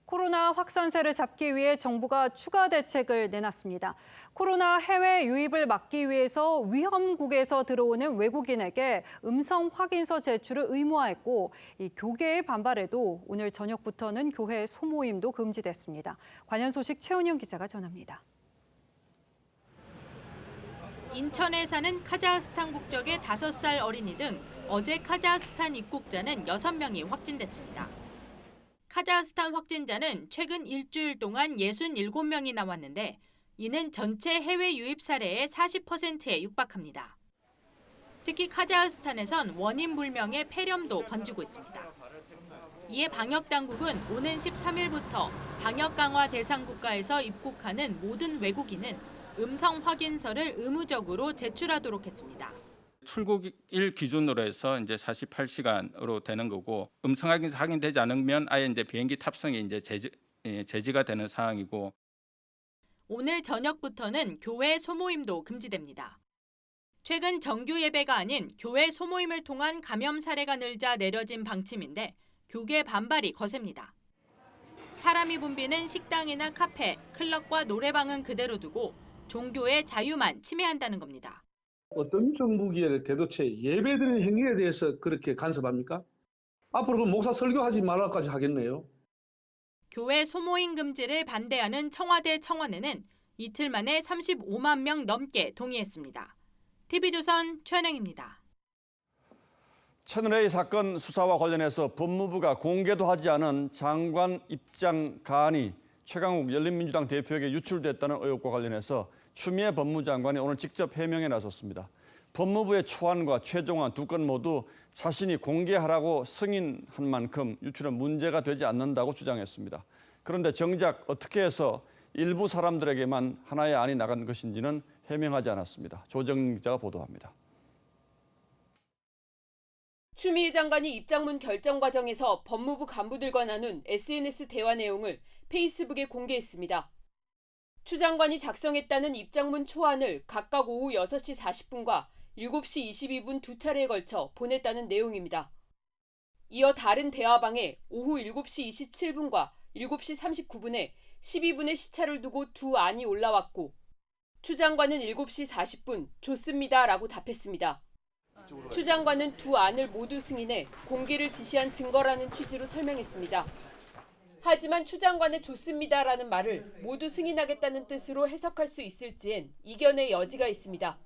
코로나 확산세를 잡기 위해 정부가 추가 대책을 내놨습니다. 코로나 해외 유입을 막기 위해서 위험국에서 들어오는 외국인에게 음성 확인서 제출을 의무화했고 이 교계의 반발에도 오늘 저녁부터는 교회 소모임도 금지됐습니다. 관련 소식 최은영 기자가 전합니다. 인천에 사는 카자흐스탄 국적의 5살 어린이 등 어제 카자흐스탄 입국자는 6명이 확진됐습니다. 카자흐스탄 확진자는 최근 일주일 동안 67명이 나왔는데 이는 전체 해외 유입 사례의 40%에 육박합니다. 특히 카자흐스탄에선 원인 불명의 폐렴도 번지고 있습니다. 이에 방역당국은 오는 13일부터 방역 강화 대상 국가에서 입국하는 모든 외국인은 음성 확인서를 의무적으로 제출하도록 했습니다. 출국일 기준으로 해서 이제 48시간으로 되는 거고 음성 확인서 확인되지 않으면 아예 이제 비행기 탑승이 이제 제지가 되는 상황이고 오늘 저녁부터는 교회 소모임도 금지됩니다. 최근 정규 예배가 아닌 교회 소모임을 통한 감염 사례가 늘자 내려진 방침인데 교계 반발이 거셉니다. 사람이 붐비는 식당이나 카페, 클럽과 노래방은 그대로 두고 종교의 자유만 침해한다는 겁니다. 어떤 정부기관의 대도체 예배드리는 행위에 대해서 그렇게 간섭합니까? 앞으로 목사 설교하지 말라까지 하겠네요. 교회 소모임 금지를 반대하는 청와대 청원에는 이틀 만에 35만 명 넘게 동의했습니다. TV조선 최은영입니다. 채널A 사건 수사와 관련해서 법무부가 공개도 하지 않은 장관 입장 가안이 최강욱 열린민주당 대표에게 유출됐다는 의혹과 관련해서 추미애 법무장관이 오늘 직접 해명에 나섰습니다. 법무부의 초안과 최종안 두 건 모두 자신이 공개하라고 승인한 만큼 유출은 문제가 되지 않는다고 주장했습니다. 그런데 정작 어떻게 해서 일부 사람들에게만 하나의 안이 나간 것인지는 해명하지 않았습니다. 조정민 기자가 보도합니다. 추미애 장관이 입장문 결정 과정에서 법무부 간부들과 나눈 SNS 대화 내용을 페이스북에 공개했습니다. 추 장관이 작성했다는 입장문 초안을 각각 오후 6시 40분과 7시 22분 두 차례에 걸쳐 보냈다는 내용입니다. 이어 다른 대화방에 오후 7시 27분과 7시 39분에 12분의 시차를 두고 두 안이 올라왔고 추 장관은 7시 40분 좋습니다라고 답했습니다. 추 장관은 두 안을 모두 승인해 공개를 지시한 증거라는 취지로 설명했습니다. 하지만 추 장관의 좋습니다라는 말을 모두 승인하겠다는 뜻으로 해석할 수 있을지엔 이견의 여지가 있습니다.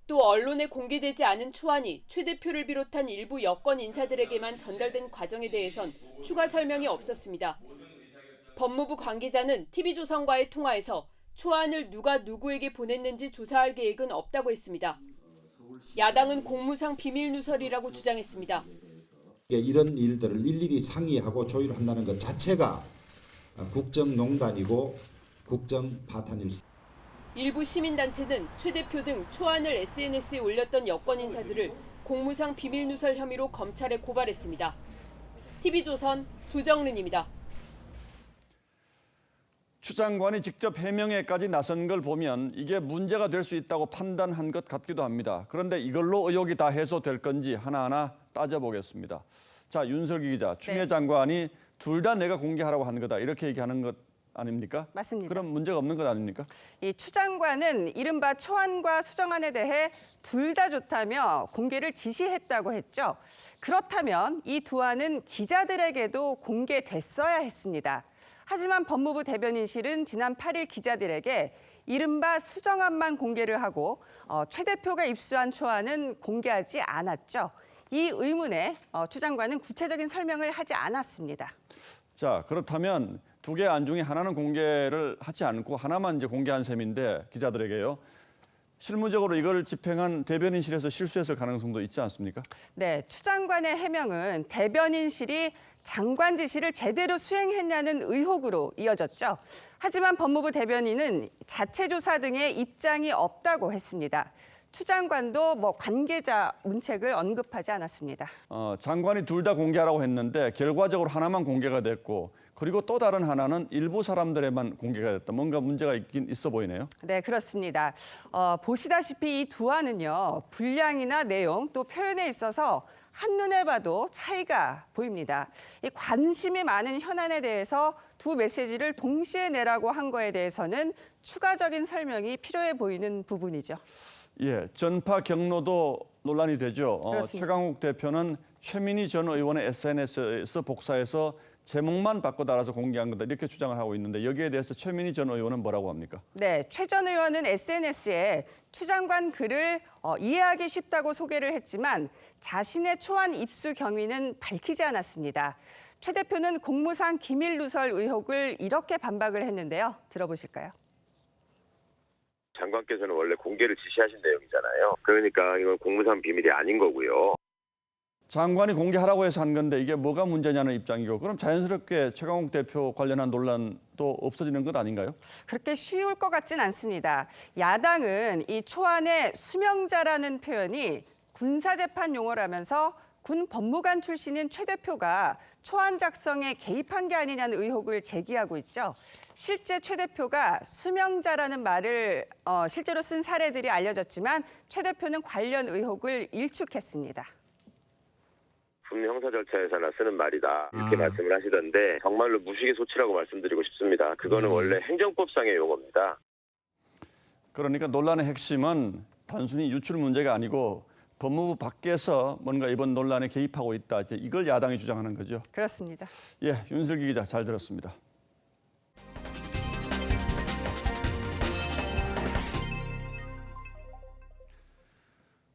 또 언론에 공개되지 않은 초안이 최 대표를 비롯한 일부 여권 인사들에게만 전달된 과정에 대해선 추가 설명이 없었습니다. 법무부 관계자는 TV조선과의 통화에서 초안을 누가 누구에게 보냈는지 조사할 계획은 없다고 했습니다. 야당은 공무상 비밀 누설이라고 주장했습니다. 이런 일들을 일일이 상의하고 조율한다는 것 자체가 국정농단이고 국정파탄일 수. 일부 시민단체는 최 대표 등 초안을 SNS에 올렸던 여권 인사들을 공무상 비밀 누설 혐의로 검찰에 고발했습니다. TV조선 조정른입니다. 추 장관이 직접 해명에까지 나선 걸 보면 이게 문제가 될 수 있다고 판단한 것 같기도 합니다. 그런데 이걸로 의혹이 다 해소될 건지 하나하나 따져보겠습니다. 자, 윤석기 기자, 추미애 장관이 둘 다 내가 공개하라고 한 거다 이렇게 얘기하는 것 아닙니까? 맞습니다. 그럼 문제가 없는 것 아닙니까? 이 추 장관은 이른바 초안과 수정안에 대해 둘 다 좋다며 공개를 지시했다고 했죠. 그렇다면 이 두 안은 기자들에게도 공개됐어야 했습니다. 하지만 법무부 대변인실은 지난 8일 기자들에게 이른바 수정안만 공개를 하고 최 대표가 입수한 초안은 공개하지 않았죠. 이 의문에 추 장관은 구체적인 설명을 하지 않았습니다. 자, 그렇다면 두 개 안 중에 하나는 공개를 하지 않고 하나만 이제 공개한 셈인데 기자들에게요. 실무적으로 이걸 집행한 대변인실에서 실수했을 가능성도 있지 않습니까? 네, 추 장관의 해명은 대변인실이 장관 지시를 제대로 수행했냐는 의혹으로 이어졌죠. 하지만 법무부 대변인은 자체 조사 등의 입장이 없다고 했습니다. 추 장관도 관계자 문책을 언급하지 않았습니다. 장관이 둘 다 공개하라고 했는데 결과적으로 하나만 공개가 됐고 그리고 또 다른 하나는 일부 사람들에만 공개가 됐다. 뭔가 문제가 있긴 있어 보이네요. 네, 그렇습니다. 보시다시피 이 두 안은요. 분량이나 내용 또 표현에 있어서 한눈에 봐도 차이가 보입니다. 이 관심이 많은 현안에 대해서 두 메시지를 동시에 내라고 한 거에 대해서는 추가적인 설명이 필요해 보이는 부분이죠. 예, 전파 경로도 논란이 되죠. 최강욱 대표는 최민희 전 의원의 SNS에서 복사해서 제목만 바꿔 달아서 공개한 거다 이렇게 주장을 하고 있는데 여기에 대해서 최민희 전 의원은 뭐라고 합니까? 네, 최 전 의원은 SNS에 추 장관 글을 이해하기 쉽다고 소개를 했지만 자신의 초안 입수 경위는 밝히지 않았습니다. 최 대표는 공무상 기밀 누설 의혹을 이렇게 반박을 했는데요. 들어보실까요? 장관께서는 원래 공개를 지시하신 내용이잖아요. 그러니까 이건 공무상 비밀이 아닌 거고요. 장관이 공개하라고 해서 한 건데 이게 뭐가 문제냐는 입장이고 그럼 자연스럽게 최강욱 대표 관련한 논란도 없어지는 것 아닌가요? 그렇게 쉬울 것 같진 않습니다. 야당은 이 초안에 수명자라는 표현이 군사재판 용어라면서 군 법무관 출신인 최 대표가 초안 작성에 개입한 게 아니냐는 의혹을 제기하고 있죠. 실제 최 대표가 수명자라는 말을 실제로 쓴 사례들이 알려졌지만 최 대표는 관련 의혹을 일축했습니다. 형사 절차에서나 쓰는 말이다 이렇게 말씀을 하시던데 정말로 무시개소치라고 말씀드리고 싶습니다. 그거는 원래 행정법상의 용어입니다. 그러니까 논란의 핵심은 단순히 유출 문제가 아니고 법무부 밖에서 뭔가 이번 논란에 개입하고 있다. 이제 이걸 야당이 주장하는 거죠. 그렇습니다. 예, 윤슬기 기자 잘 들었습니다.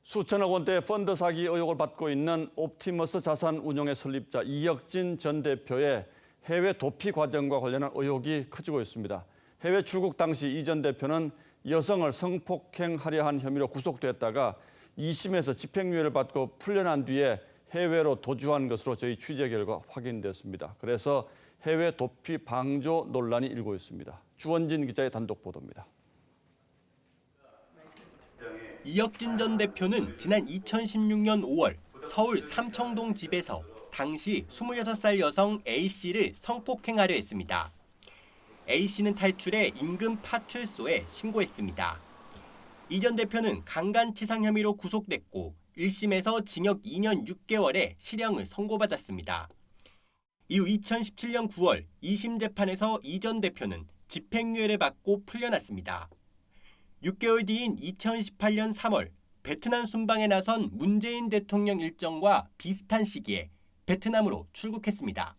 수천억 원대 펀드 사기 의혹을 받고 있는 옵티머스 자산 운용의 설립자 이혁진 전 대표의 해외 도피 과정과 관련한 의혹이 커지고 있습니다. 해외 출국 당시 이 전 대표는 여성을 성폭행하려 한 혐의로 구속됐다가 2심에서 집행유예를 받고 풀려난 뒤에 해외로 도주한 것으로 저희 취재 결과 확인됐습니다. 그래서 해외 도피 방조 논란이 일고 있습니다. 주원진 기자의 단독 보도입니다. 이혁진 전 대표는 지난 2016년 5월 서울 삼청동 집에서 당시 26살 여성 A씨를 성폭행하려 했습니다. A씨는 탈출해 인근 파출소에 신고했습니다. 이 전 대표는 강간치상 혐의로 구속됐고 1심에서 징역 2년 6개월의 실형을 선고받았습니다. 이후 2017년 9월 2심 재판에서 이 전 대표는 집행유예를 받고 풀려났습니다. 6개월 뒤인 2018년 3월 베트남 순방에 나선 문재인 대통령 일정과 비슷한 시기에 베트남으로 출국했습니다.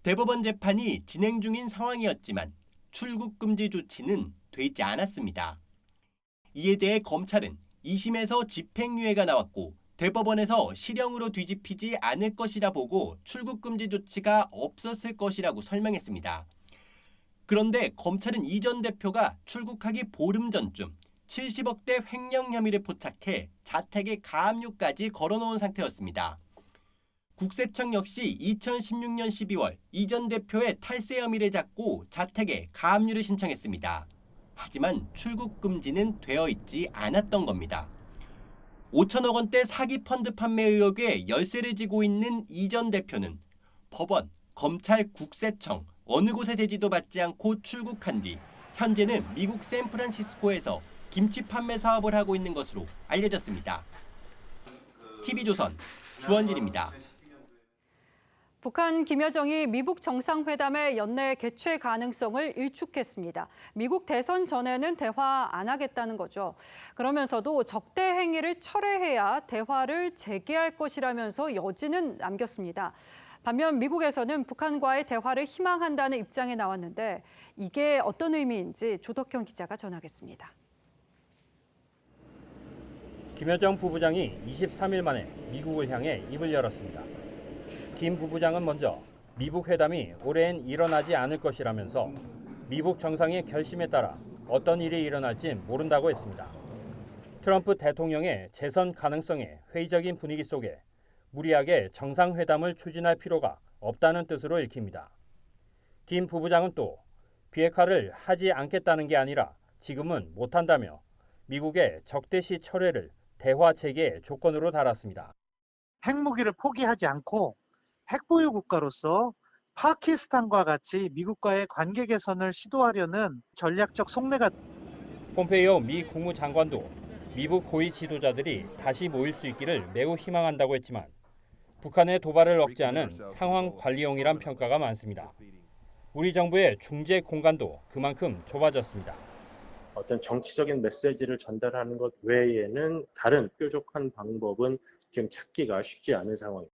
대법원 재판이 진행 중인 상황이었지만 출국 금지 조치는 되지 않았습니다. 이에 대해 검찰은 2심에서 집행유예가 나왔고 대법원에서 실형으로 뒤집히지 않을 것이라 보고 출국 금지 조치가 없었을 것이라고 설명했습니다. 그런데 검찰은 이 전 대표가 출국하기 보름 전쯤 70억대 횡령 혐의를 포착해 자택에 가압류까지 걸어놓은 상태였습니다. 국세청 역시 2016년 12월 이 전 대표의 탈세 혐의를 잡고 자택에 가압류를 신청했습니다. 하지만 출국 금지는 되어 있지 않았던 겁니다. 5천억 원대 사기 펀드 판매 의혹에 열쇠를 쥐고 있는 이 전 대표는 법원, 검찰, 국세청 어느 곳에 제지도 받지 않고 출국한 뒤 현재는 미국 샌프란시스코에서 김치 판매 사업을 하고 있는 것으로 알려졌습니다. TV조선 주원진입니다. 북한 김여정이 미국 정상회담의 연내 개최 가능성을 일축했습니다. 미국 대선 전에는 대화 안 하겠다는 거죠. 그러면서도 적대 행위를 철회해야 대화를 재개할 것이라면서 여지는 남겼습니다. 반면 미국에서는 북한과의 대화를 희망한다는 입장에 나왔는데 이게 어떤 의미인지 조덕형 기자가 전하겠습니다. 김여정 부부장이 23일 만에 미국을 향해 입을 열었습니다. 김 부부장은 먼저 미북 회담이 올해엔 일어나지 않을 것이라면서 미북 정상의 결심에 따라 어떤 일이 일어날지 모른다고 했습니다. 트럼프 대통령의 재선 가능성에 회의적인 분위기 속에 무리하게 정상회담을 추진할 필요가 없다는 뜻으로 읽힙니다. 김 부부장은 또 비핵화를 하지 않겠다는 게 아니라 지금은 못한다며 미국의 적대시 철회를 대화 체계의 조건으로 달았습니다. 핵무기를 포기하지 않고 핵보유 국가로서 파키스탄과 같이 미국과의 관계 개선을 시도하려는 전략적 속내가. 폼페이오 미 국무장관도 미국 고위 지도자들이 다시 모일 수 있기를 매우 희망한다고 했지만 북한의 도발을 억제하는 상황 관리용이란 평가가 많습니다. 우리 정부의 중재 공간도 그만큼 좁아졌습니다. 어떤 정치적인 메시지를 전달하는 것 외에는 다른 뾰족한 방법은 지금 찾기가 쉽지 않은 상황입니다.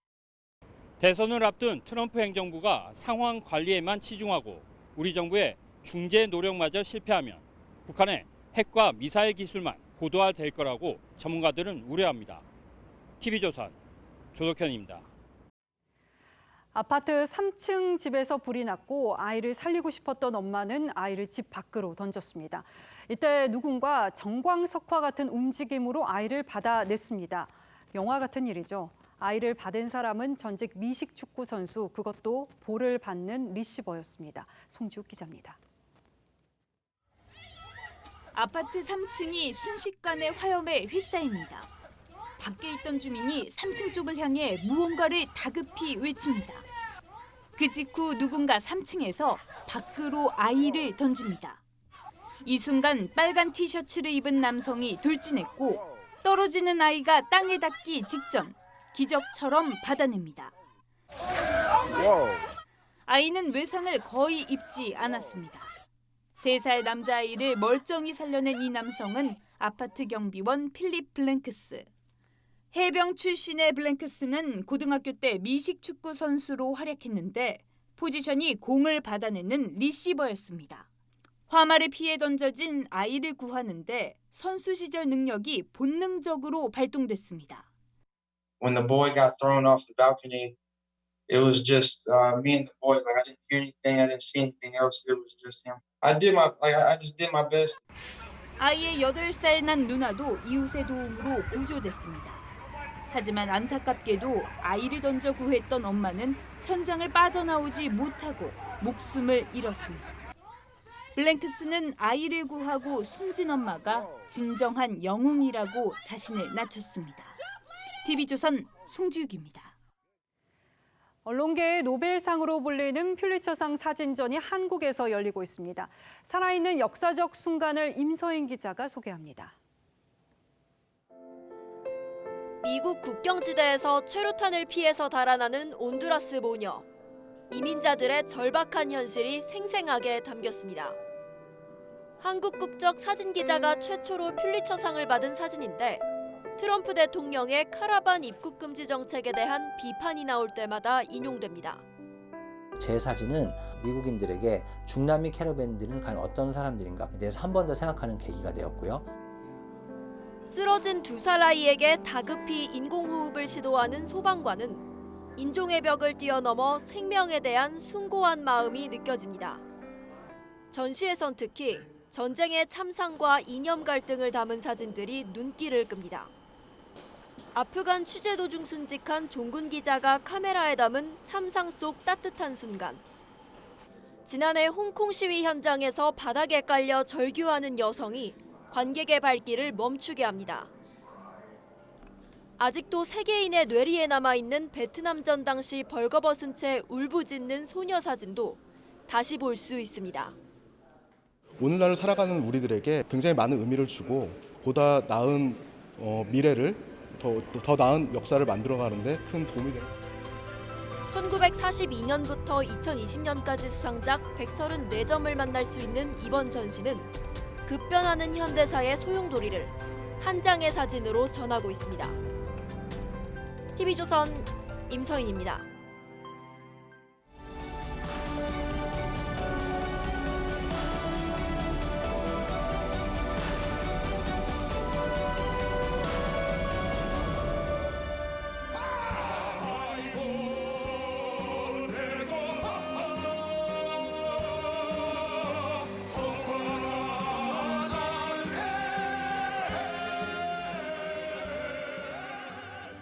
대선을 앞둔 트럼프 행정부가 상황 관리에만 치중하고 우리 정부의 중재 노력마저 실패하면 북한의 핵과 미사일 기술만 고도화될 거라고 전문가들은 우려합니다. TV조선 조덕현입니다. 아파트 3층 집에서 불이 났고 아이를 살리고 싶었던 엄마는 아이를 집 밖으로 던졌습니다. 이때 누군가 정광석화 같은 움직임으로 아이를 받아냈습니다. 영화 같은 일이죠. 아이를 받은 사람은 전직 미식축구 선수, 그것도 볼을 받는 리시버였습니다. 송지욱 기자입니다. 아파트 3층이 순식간에 화염에 휩싸입니다. 밖에 있던 주민이 3층 쪽을 향해 무언가를 다급히 외칩니다. 그 직후 누군가 3층에서 밖으로 아이를 던집니다. 이 순간 빨간 티셔츠를 입은 남성이 돌진했고 떨어지는 아이가 땅에 닿기 직전 기적처럼 받아냅니다. 아이는 외상을 거의 입지 않았습니다. 3살 남자아이를 멀쩡히 살려낸 이 남성은 아파트 경비원 필립 블랭크스. 해병 출신의 블랭크스는 고등학교 때 미식축구 선수로 활약했는데 포지션이 공을 받아내는 리시버였습니다. 화말에 피해 던져진 아이를 구하는데 선수 시절 능력이 본능적으로 발동됐습니다. When the boy got thrown off the balcony, it was just me and the boy. Like I didn't hear anything, I didn't see anything else. It was just him. I just did my best. 아이의 8살 난 누나도 이웃의 도움으로 구조됐습니다. 하지만 안타깝게도 아이를 던져 구했던 엄마는 현장을 빠져나오지 못하고 목숨을 잃었습니다. 블랭크스는 아이를 구하고 숨진 엄마가 진정한 영웅이라고 자신을 낮췄습니다. TV조선 송지욱입니다. 언론계의 노벨상으로 불리는 퓰리처상 사진전이 한국에서 열리고 있습니다. 살아있는 역사적 순간을 임서인 기자가 소개합니다. 미국 국경지대에서 최루탄을 피해서 달아나는 온두라스 모녀. 이민자들의 절박한 현실이 생생하게 담겼습니다. 한국 국적 사진 기자가 최초로 퓰리처상을 받은 사진인데 트럼프 대통령의 카라반 입국 금지 정책에 대한 비판이 나올 때마다 인용됩니다. 제 사진은 미국인들에게 중남미 캐러밴들은 과연 어떤 사람들인가에 대해서 한 번 더 생각하는 계기가 되었고요. 쓰러진 2살 아이에게 다급히 인공호흡을 시도하는 소방관은 인종의 벽을 뛰어넘어 생명에 대한 숭고한 마음이 느껴집니다. 전시에선 특히 전쟁의 참상과 이념 갈등을 담은 사진들이 눈길을 끕니다. 아프간 취재 도중 순직한 종군 기자가 카메라에 담은 참상 속 따뜻한 순간. 지난해 홍콩 시위 현장에서 바닥에 깔려 절규하는 여성이 관객의 발길을 멈추게 합니다. 아직도 세계인의 뇌리에 남아있는 베트남전 당시 벌거벗은 채 울부짖는 소녀 사진도 다시 볼 수 있습니다. 오늘날을 살아가는 우리들에게 굉장히 많은 의미를 주고 보다 나은 미래를 더 나은 역사를 만들어가는데 큰 도움이 됩니다. 1942년부터 2020년까지 수상작 134점을 만날 수 있는 이번 전시는 급변하는 현대사의 소용돌이를 한 장의 사진으로 전하고 있습니다. TV조선 임서인입니다.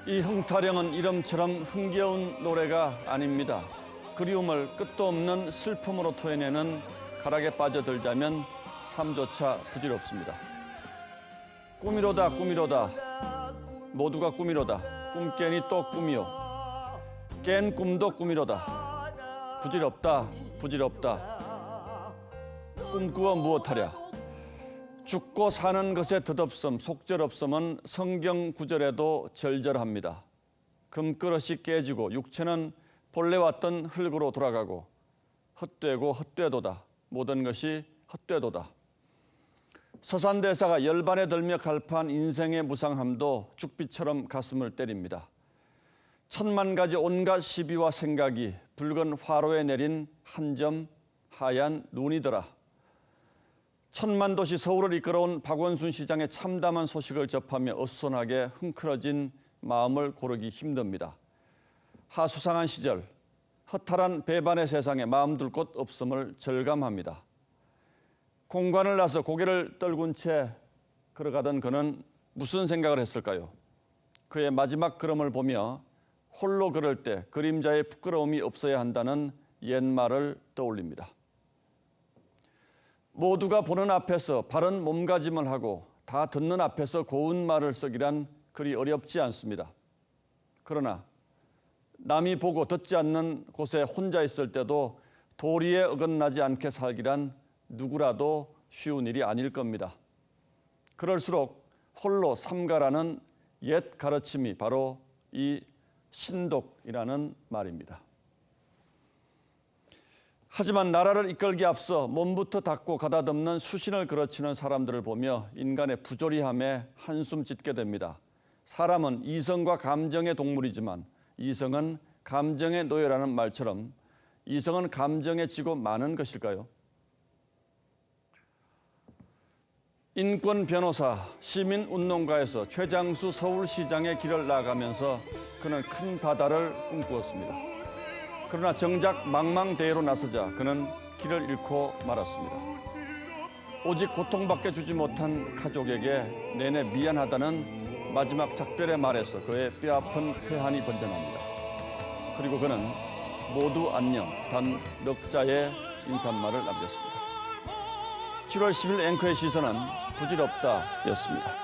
이 흥타령은 이름처럼 흥겨운 노래가 아닙니다. 그리움을 끝도 없는 슬픔으로 토해내는 가락에 빠져들자면 삶조차 부질없습니다. 꿈이로다 꿈이로다 모두가 꿈이로다 꿈깨니 또 꿈이요 깬 꿈도 꿈이로다 부질없다 부질없다 꿈꾸어 무엇하랴. 죽고 사는 것의 덧없음, 속절없음은 성경 구절에도 절절합니다. 금그릇이 깨지고 육체는 본래 왔던 흙으로 돌아가고 헛되고 헛되도다. 모든 것이 헛되도다. 서산대사가 열반에 들며 갈파한 인생의 무상함도 죽비처럼 가슴을 때립니다. 천만 가지 온갖 시비와 생각이 붉은 화로에 내린 한 점 하얀 눈이더라. 천만 도시 서울을 이끌어온 박원순 시장의 참담한 소식을 접하며 어수선하게 흥크러진 마음을 고르기 힘듭니다. 하수상한 시절, 허탈한 배반의 세상에 마음 둘 곳 없음을 절감합니다. 공관을 나서 고개를 떨군 채 걸어가던 그는 무슨 생각을 했을까요? 그의 마지막 걸음을 보며 홀로 걸을 때 그림자의 부끄러움이 없어야 한다는 옛말을 떠올립니다. 모두가 보는 앞에서 바른 몸가짐을 하고 다 듣는 앞에서 고운 말을 쓰기란 그리 어렵지 않습니다. 그러나 남이 보고 듣지 않는 곳에 혼자 있을 때도 도리에 어긋나지 않게 살기란 누구라도 쉬운 일이 아닐 겁니다. 그럴수록 홀로 삼가라는 옛 가르침이 바로 이 신독이라는 말입니다. 하지만 나라를 이끌기 앞서 몸부터 닦고 가다듬는 수신을 그르치는 사람들을 보며 인간의 부조리함에 한숨 짓게 됩니다. 사람은 이성과 감정의 동물이지만 이성은 감정의 노예라는 말처럼 이성은 감정에 지고 마는 것일까요? 인권 변호사, 시민운동가에서 최장수 서울시장의 길을 나가면서 그는 큰 바다를 꿈꾸었습니다. 그러나 정작 망망대해로 나서자 그는 길을 잃고 말았습니다. 오직 고통밖에 주지 못한 가족에게 내내 미안하다는 마지막 작별의 말에서 그의 뼈아픈 회한이 번져납니다. 그리고 그는 모두 안녕, 단 넉 자의 인사말을 남겼습니다. 7월 10일 앵커의 시선은 부질없다였습니다.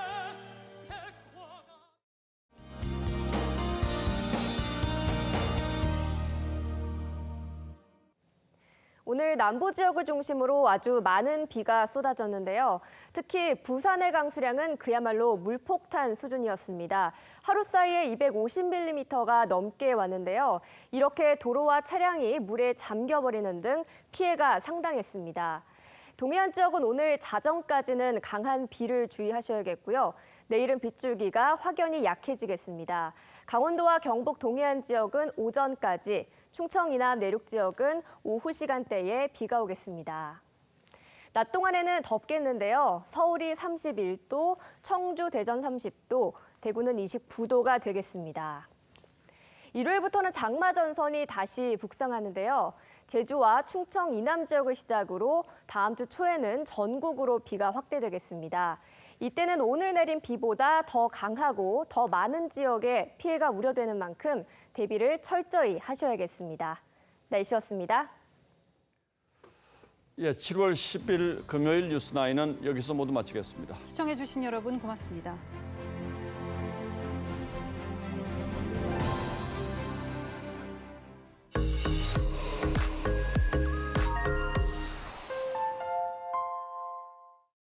오늘 오늘 남부 지역을 중심으로 아주 많은 비가 쏟아졌는데요. 특히 부산의 강수량은 그야말로 물폭탄 수준이었습니다. 하루 사이에 250mm가 넘게 왔는데요. 이렇게 도로와 차량이 물에 잠겨버리는 등 피해가 상당했습니다. 동해안 지역은 오늘 자정까지는 강한 비를 주의하셔야겠고요. 내일은 빗줄기가 확연히 약해지겠습니다. 강원도와 경북 동해안 지역은 오전까지, 충청 이남 내륙 지역은 오후 시간대에 비가 오겠습니다. 낮 동안에는 덥겠는데요. 서울이 31도, 청주, 대전 30도, 대구는 29도가 되겠습니다. 일요일부터는 장마 전선이 다시 북상하는데요. 제주와 충청 이남 지역을 시작으로 다음 주 초에는 전국으로 비가 확대되겠습니다. 이때는 오늘 내린 비보다 더 강하고 더 많은 지역에 피해가 우려되는 만큼 대비를 철저히 하셔야겠습니다. 날씨였습니다. 예, 7월 10일 금요일 뉴스9은 여기서 모두 마치겠습니다. 시청해주신 여러분 고맙습니다.